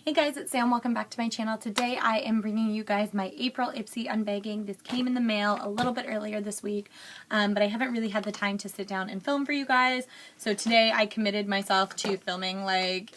Hey guys, it's Sam. Welcome back to my channel. Today I am bringing you guys my April Ipsy Unbagging. This came in the mail a little bit earlier this week, but I haven't really had the time to sit down and film for you guys. So today I committed myself to filming like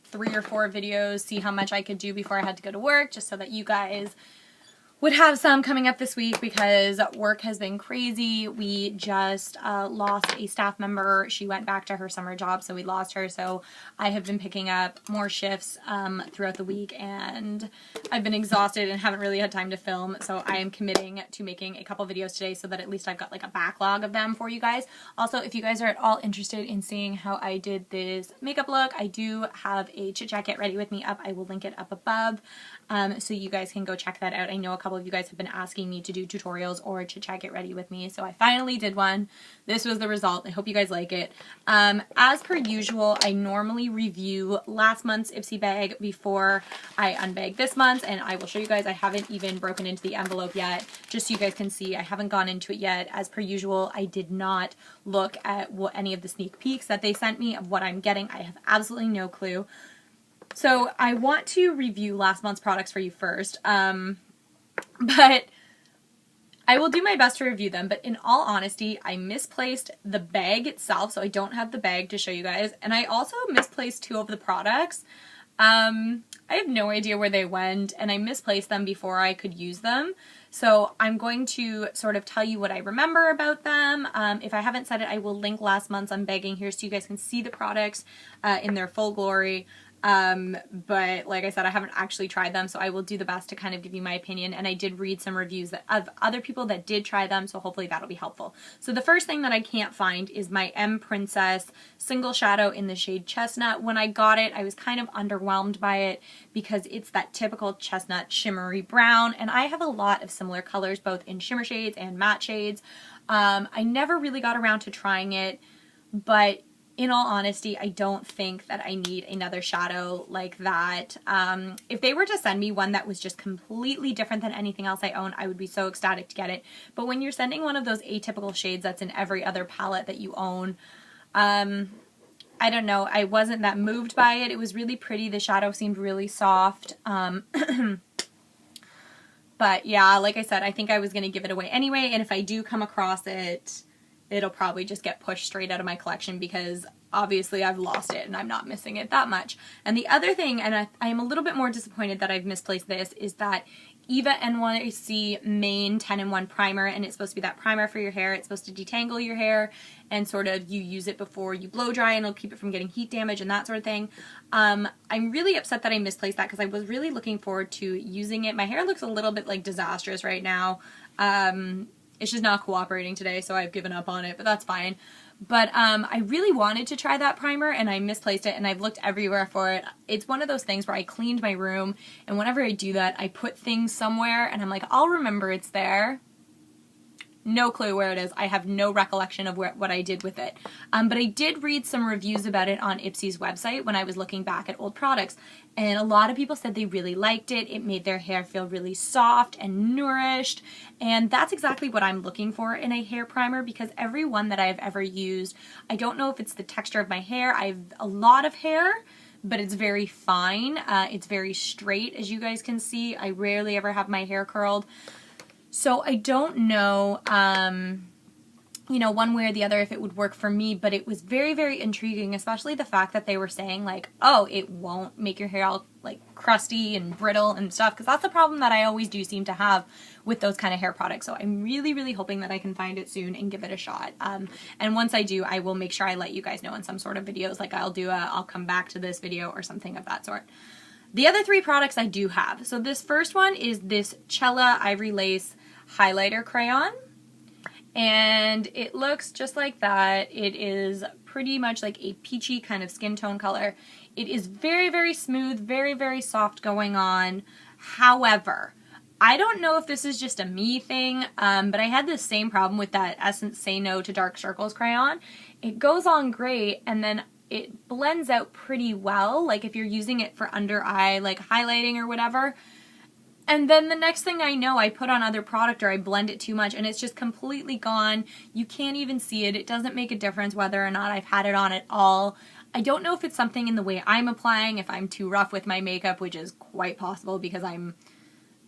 3 or 4 videos, see how much I could do before I had to go to work, just so that you guys would have some coming up this week because work has been crazy. We just lost a staff member. She went back to her summer job, so we lost her. So I have been picking up more shifts throughout the week, and I've been exhausted and haven't really had time to film. So I am committing to making a couple videos today so that at least I've got like a backlog of them for you guys. Also, if you guys are at all interested in seeing how I did this makeup look, I do have a Chit Chat Get Ready With Me up. I will link it up above so you guys can go check that out. I know a couple of you guys have been asking me to do tutorials or Chit Chat Get Ready With Me, so I finally did one. This was the result. I hope you guys like it. As per usual, I normally review last month's Ipsy bag before I unbag this month, and I will show you guys. I haven't even broken into the envelope yet, just so you guys can see. I haven't gone into it yet. As per usual, I did not look at what any of the sneak peeks that they sent me of what I'm getting. I have absolutely no clue. So I want to review last month's products for you first, but I will do my best to review them. But in all honesty, I misplaced the bag itself, so I don't have the bag to show you guys, and I also misplaced 2 of the products. I have no idea where they went, and I misplaced them before I could use them. So I'm going to sort of tell you what I remember about them. If I haven't said it, I will link last month's unbagging here so you guys can see the products in their full glory. But like I said, I haven't actually tried them, so I will do the best to kind of give you my opinion, and I did read some reviews of other people that did try them, so hopefully that'll be helpful. So the first thing that I can't find is my M Princess Single Shadow in the shade Chestnut. When I got it, I was kind of underwhelmed by it because it's that typical chestnut shimmery brown, and I have a lot of similar colors, both in shimmer shades and matte shades. I never really got around to trying it, but in all honesty, I don't think that I need another shadow like that. If they were to send me one that was just completely different than anything else I own, I would be so ecstatic to get it. But when you're sending one of those atypical shades that's in every other palette that you own, I don't know, I wasn't that moved by it. It was really pretty. The shadow seemed really soft. But yeah, like I said, I think I was going to give it away anyway, and if I do come across it, it'll probably just get pushed straight out of my collection because obviously I've lost it and I'm not missing it that much. And the other thing, and I am a little bit more disappointed that I've misplaced this, is that Eva NYC Main 10-in-1 Primer, and it's supposed to be that primer for your hair. It's supposed to detangle your hair and sort of you use it before you blow dry, and it'll keep it from getting heat damage and that sort of thing. I'm really upset that I misplaced that because I was really looking forward to using it. My hair looks a little bit like disastrous right now. It's just not cooperating today, so I've given up on it, but that's fine. But I really wanted to try that primer, and I misplaced it, and I've looked everywhere for it. It's one of those things where I cleaned my room, and whenever I do that, I put things somewhere, and I'm like, I'll remember it's there. No clue where it is. I have no recollection of what I did with it. But I did read some reviews about it on Ipsy's website when I was looking back at old products. And a lot of people said they really liked it. It made their hair feel really soft and nourished. And that's exactly what I'm looking for in a hair primer, because every one that I've ever used, I don't know if it's the texture of my hair. I have a lot of hair, but it's very fine. It's very straight, as you guys can see. I rarely ever have my hair curled. So I don't know, you know, one way or the other if it would work for me, but it was very, very intriguing, especially the fact that they were saying like, oh, it won't make your hair all like crusty and brittle and stuff, because that's the problem that I always do seem to have with those kind of hair products. So I'm really, really hoping that I can find it soon and give it a shot. And once I do, I will make sure I let you guys know in some sort of videos, like I'll come back to this video or something of that sort. The other 3 products I do have. So this first one is this Cella Ivory Lace highlighter crayon, and it looks just like that. It is pretty much like a peachy kind of skin tone color. It is very, very smooth, very, very soft going on. However, I don't know if this is just a me thing, but I had the same problem with that Essence Say No to Dark Circles crayon. It goes on great, and then it blends out pretty well, like if you're using it for under eye like highlighting or whatever. And then the next thing I know, I put on other product or I blend it too much and it's just completely gone. You can't even see it. It doesn't make a difference whether or not I've had it on at all. I don't know if it's something in the way I'm applying, if I'm too rough with my makeup, which is quite possible because I'm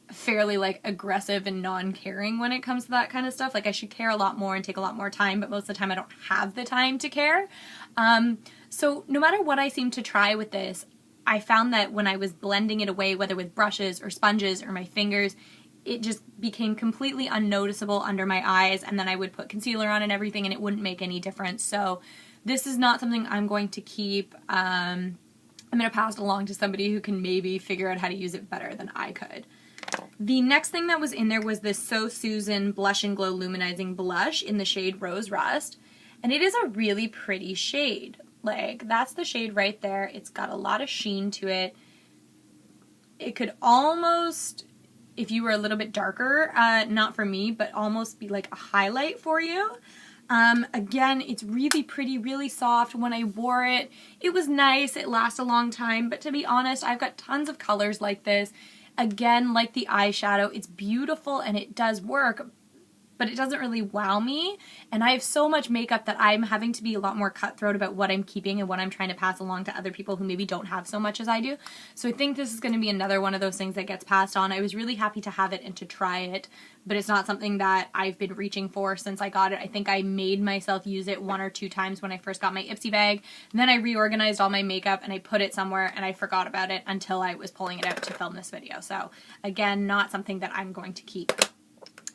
fairly like aggressive and non-caring when it comes to that kind of stuff. Like I should care a lot more and take a lot more time, but most of the time I don't have the time to care. So no matter what I seem to try with this, I found that when I was blending it away, whether with brushes or sponges or my fingers, it just became completely unnoticeable under my eyes, and then I would put concealer on and everything and it wouldn't make any difference. So this is not something I'm going to keep. I'm going to pass it along to somebody who can maybe figure out how to use it better than I could. The next thing that was in there was this So Susan Blush and Glow Luminizing Blush in the shade Rose Rust. And it is a really pretty shade. Like, that's the shade right there. It's got a lot of sheen to it. It could almost, if you were a little bit darker, not for me, but almost be like a highlight for you. Again, it's really pretty, really soft. When I wore it, it was nice. It lasts a long time. But to be honest, I've got tons of colors like this. Again, like the eyeshadow, it's beautiful and it does work, but it doesn't really wow me. And I have so much makeup that I'm having to be a lot more cutthroat about what I'm keeping and what I'm trying to pass along to other people who maybe don't have so much as I do. So I think this is going to be another one of those things that gets passed on. I was really happy to have it and to try it, but it's not something that I've been reaching for since I got it. I think I made myself use it 1 or 2 times when I first got my Ipsy bag. And then I reorganized all my makeup and I put it somewhere and I forgot about it until I was pulling it out to film this video. So again, not something that I'm going to keep.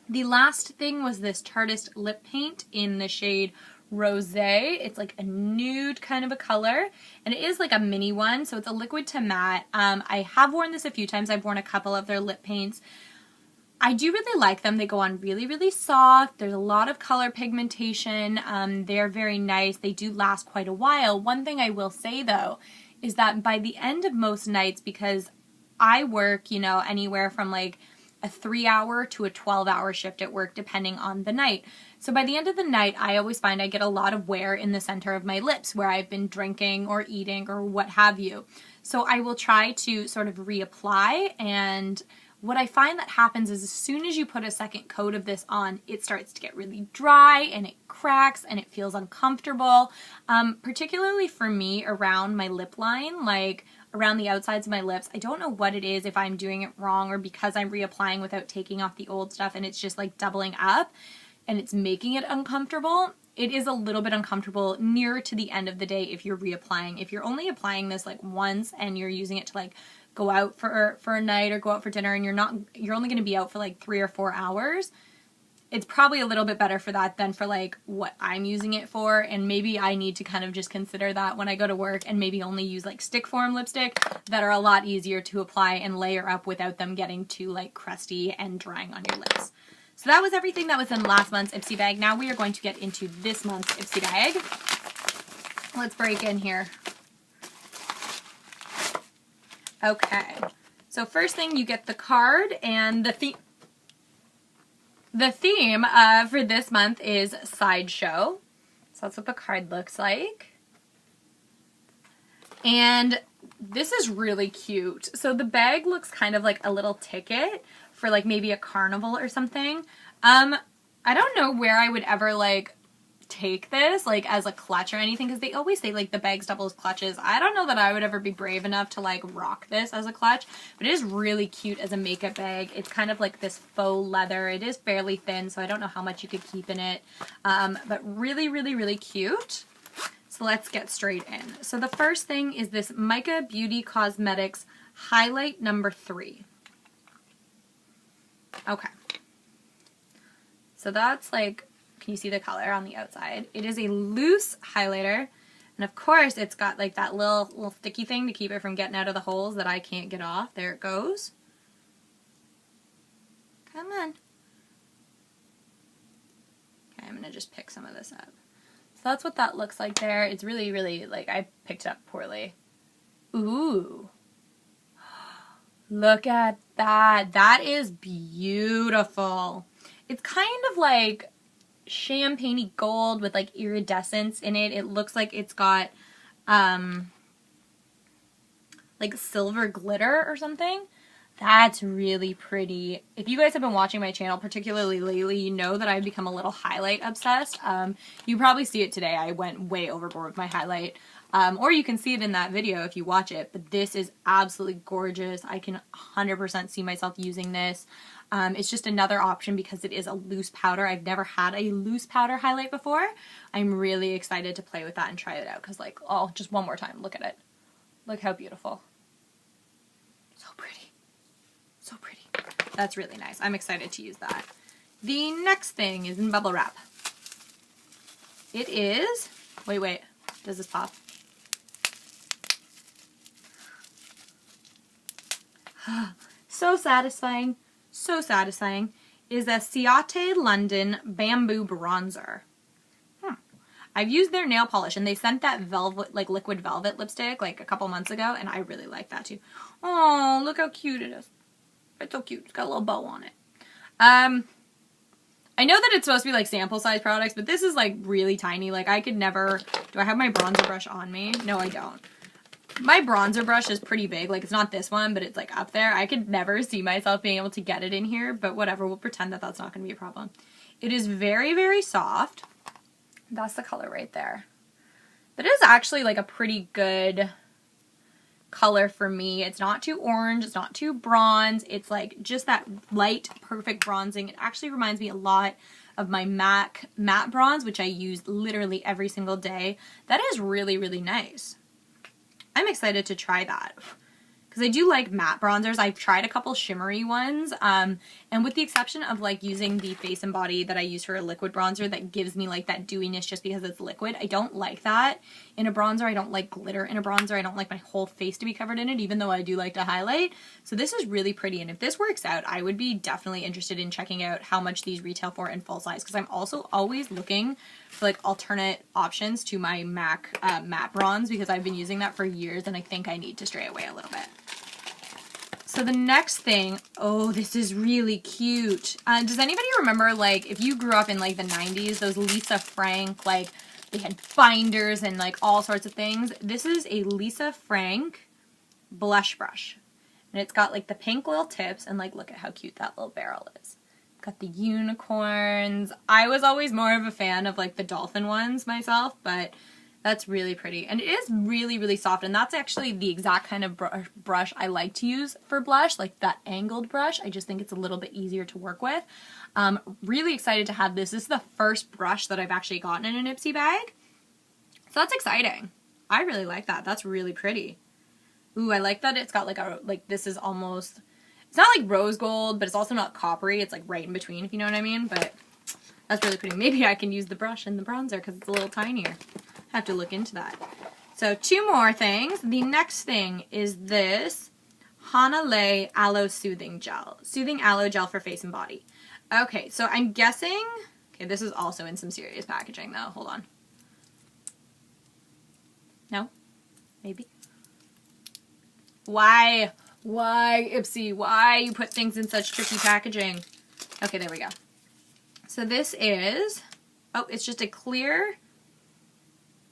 The last thing was this Tarteist lip paint in the shade Rosé. It's like a nude kind of a color, and it is like a mini one, so it's a liquid to matte. I have worn this a few times. I've worn a couple of their lip paints. I do really like them. They go on really, really soft. There's a lot of color pigmentation. They're very nice. They do last quite a while. One thing I will say though is that by the end of most nights, because I work, you know, anywhere from like a 3-hour to a 12-hour shift at work depending on the night. So by the end of the night, I always find I get a lot of wear in the center of my lips where I've been drinking or eating or what have you. So I will try to sort of reapply, and what I find that happens is as soon as you put a second coat of this on, it starts to get really dry and it cracks and it feels uncomfortable, particularly for me around my lip line, like around the outsides of my lips. I don't know what it is, if I'm doing it wrong or because I'm reapplying without taking off the old stuff and it's just like doubling up and it's making it uncomfortable. It is a little bit uncomfortable nearer to the end of the day if you're reapplying. If you're only applying this like once and you're using it to like go out for a night or go out for dinner and you're only going to be out for like 3 or 4 hours, it's probably a little bit better for that than for like what I'm using it for. And maybe I need to kind of just consider that when I go to work and maybe only use like stick form lipstick that are a lot easier to apply and layer up without them getting too like crusty and drying on your lips. So that was everything that was in last month's Ipsy bag. Now we are going to get into this month's Ipsy bag. Let's break in here. Okay, so first thing, you get the card, and the theme for this month is Sideshow. So that's what the card looks like. And this is really cute. So the bag looks kind of like a little ticket for like maybe a carnival or something. I don't know where I would ever like take this like as a clutch or anything, because they always say like the bags double as clutches. I don't know that I would ever be brave enough to like rock this as a clutch, but it is really cute as a makeup bag. It's kind of like this faux leather. It is fairly thin, so I don't know how much you could keep in it, but really, really, really cute. So let's get straight in. So the first thing is this MicaBeauty Cosmetics Highlight number 3. Okay. So that's like, can you see the color on the outside? It is a loose highlighter, and of course it's got like that little sticky thing to keep it from getting out of the holes that I can't get off. There it goes. Come on. Okay, I'm gonna just pick some of this up. So that's what that looks like there. It's really, really, like, I picked it up poorly. Ooh. Look at that. That is beautiful. It's kind of like champagne-y gold with like iridescence in it. It looks like it's got like silver glitter or something. That's really pretty. If you guys have been watching my channel, particularly lately, you know that I've become a little highlight obsessed. You probably see it today. I went way overboard with my highlight. Or you can see it in that video if you watch it. But this is absolutely gorgeous. I can 100% see myself using this. It's just another option because it is a loose powder. I've never had a loose powder highlight before. I'm really excited to play with that and try it out. Because, like, oh, just one more time. Look at it. Look how beautiful. So pretty. So pretty. That's really nice. I'm excited to use that. The next thing is in bubble wrap. It is, wait, does this pop? So satisfying, so satisfying, is a Ciate London Bamboo Bronzer. I've used their nail polish, and they sent that velvet, like liquid velvet lipstick like a couple months ago, and I really like that too. Oh, look how cute it is. It's so cute. It's got a little bow on it. I know that it's supposed to be like sample size products, but this is like really tiny. Like I could never, do I have my bronzer brush on me? No, I don't. My bronzer brush is pretty big. Like it's not this one, but it's like up there. I could never see myself being able to get it in here, but whatever. We'll pretend that that's not going to be a problem. It is very, very soft. That's the color right there. But it is actually like a pretty good color for me. It's not too orange, it's not too bronze, it's like just that light perfect bronzing. It actually reminds me a lot of my MAC matte bronze, which I use literally every single day. That is really, really nice. I'm excited to try that because I do like matte bronzers. I've tried a couple shimmery ones, and with the exception of like using the Face and Body that I use for a liquid bronzer that gives me like that dewiness just because it's liquid. I don't like that in a bronzer. I don't like glitter in a bronzer. I don't like my whole face to be covered in it, even though I do like to highlight. So this is really pretty, and if this works out, I would be definitely interested in checking out how much these retail for in full size, because I'm also always looking for like alternate options to my MAC matte bronze, because I've been using that for years and I think I need to stray away a little bit. So the next thing, oh, this is really cute. Does anybody remember, like, if you grew up in, like, the 90s, those Lisa Frank, like, they had binders and, like, all sorts of things? This is a Lisa Frank blush brush. And it's got, like, the pink little tips, and, like, look at how cute that little barrel is. Got the unicorns. I was always more of a fan of, like, the dolphin ones myself, but that's really pretty. And it is really, really soft. And that's actually the exact kind of brush I like to use for blush, like that angled brush. I just think it's a little bit easier to work with. Really excited to have this. This is the first brush that I've actually gotten in an Ipsy bag. So that's exciting. I really like that. That's really pretty. Ooh, I like that it's got like a, like this is almost, it's not like rose gold, but it's also not coppery. It's like right in between, if you know what I mean. But that's really pretty. Maybe I can use the brush in the bronzer because it's a little tinier. Have to look into that. So 2 more things. The next thing is this Hanalei Aloe Soothing Gel. Soothing Aloe Gel for Face and Body. Okay, so I'm guessing, okay, this is also in some serious packaging though. Hold on. No? Maybe? Why? Why, Ipsy? Why you put things in such tricky packaging? Okay, there we go. So this is, oh, it's just a clear,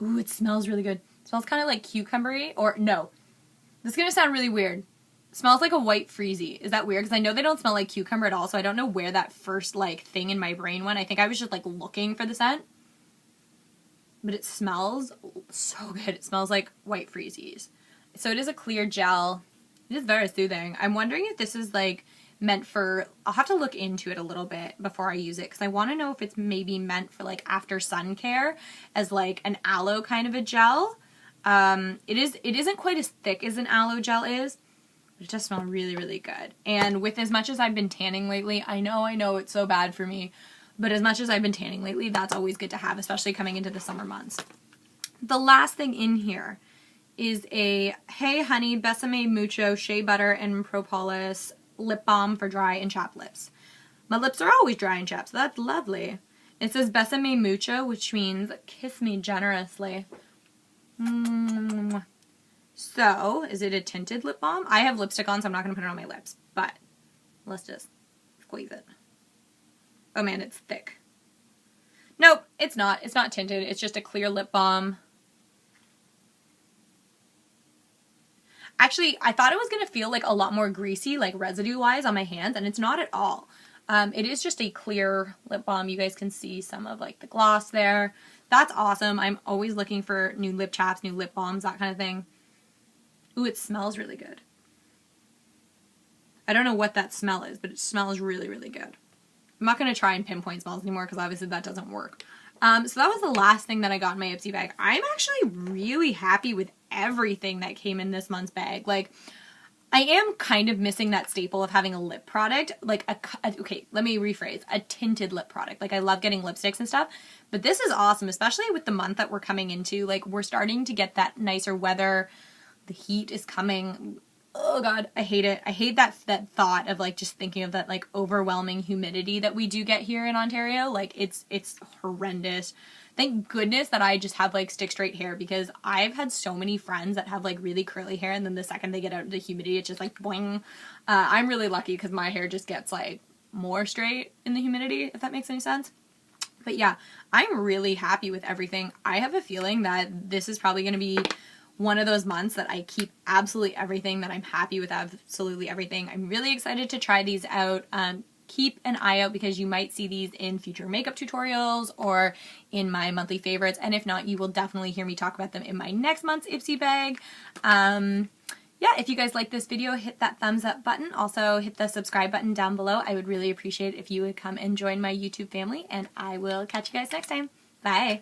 ooh, it smells really good. It smells kind of like cucumbery, or no. This is going to sound really weird. It smells like a white freezy. Is that weird? Because I know they don't smell like cucumber at all, so I don't know where that first, like, thing in my brain went. I think I was just, like, looking for the scent. But it smells so good. It smells like white freezies. So it is a clear gel. It is very soothing. I'm wondering if this is, like, meant for, I'll have to look into it a little bit before I use it, because I want to know if it's maybe meant for like after sun care as like an aloe kind of a gel. It isn't quite as thick as an aloe gel is, but it does smell really, really good. And with as much as I've been tanning lately, I know it's so bad for me, but as much as I've been tanning lately, that's always good to have, especially coming into the summer months. The last thing in here is a Hey Honey Besame Mucho Shea Butter and Propolis lip balm for dry and chapped lips. My lips are always dry and chapped, so that's lovely. It says Besame Mucho, which means kiss me generously. So, is it a tinted lip balm? I have lipstick on, so I'm not going to put it on my lips, but let's just squeeze it. Oh man, it's thick. Nope, it's not. It's not tinted. It's just a clear lip balm. Actually, I thought it was going to feel like a lot more greasy, like residue-wise on my hands, and it's not at all. It is just a clear lip balm. You guys can see some of like the gloss there. That's awesome. I'm always looking for new lip chaps, new lip balms, that kind of thing. Ooh, it smells really good. I don't know what that smell is, but it smells really, really good. I'm not going to try and pinpoint smells anymore because obviously that doesn't work. So that was the last thing that I got in my Ipsy bag. I'm actually really happy with everything that came in this month's bag. Like, I am kind of missing that staple of having a lip product. Like, okay, let me rephrase. A tinted lip product. Like, I love getting lipsticks and stuff. But this is awesome, especially with the month that we're coming into. Like, we're starting to get that nicer weather. The heat is coming. Oh God, I hate it. I hate that thought of like just thinking of that like overwhelming humidity that we do get here in Ontario. Like it's horrendous. Thank goodness that I just have like stick straight hair, because I've had so many friends that have like really curly hair, and then the second they get out of the humidity, it's just like boing. I'm really lucky because my hair just gets like more straight in the humidity, if that makes any sense. But yeah, I'm really happy with everything. I have a feeling that this is probably going to be one of those months that I keep absolutely everything, that I'm happy with absolutely everything. I'm really excited to try these out. Keep an eye out because you might see these in future makeup tutorials or in my monthly favorites. And if not, you will definitely hear me talk about them in my next month's Ipsy bag. Yeah, if you guys like this video, hit that thumbs up button. Also, hit the subscribe button down below. I would really appreciate it if you would come and join my YouTube family, and I will catch you guys next time. Bye!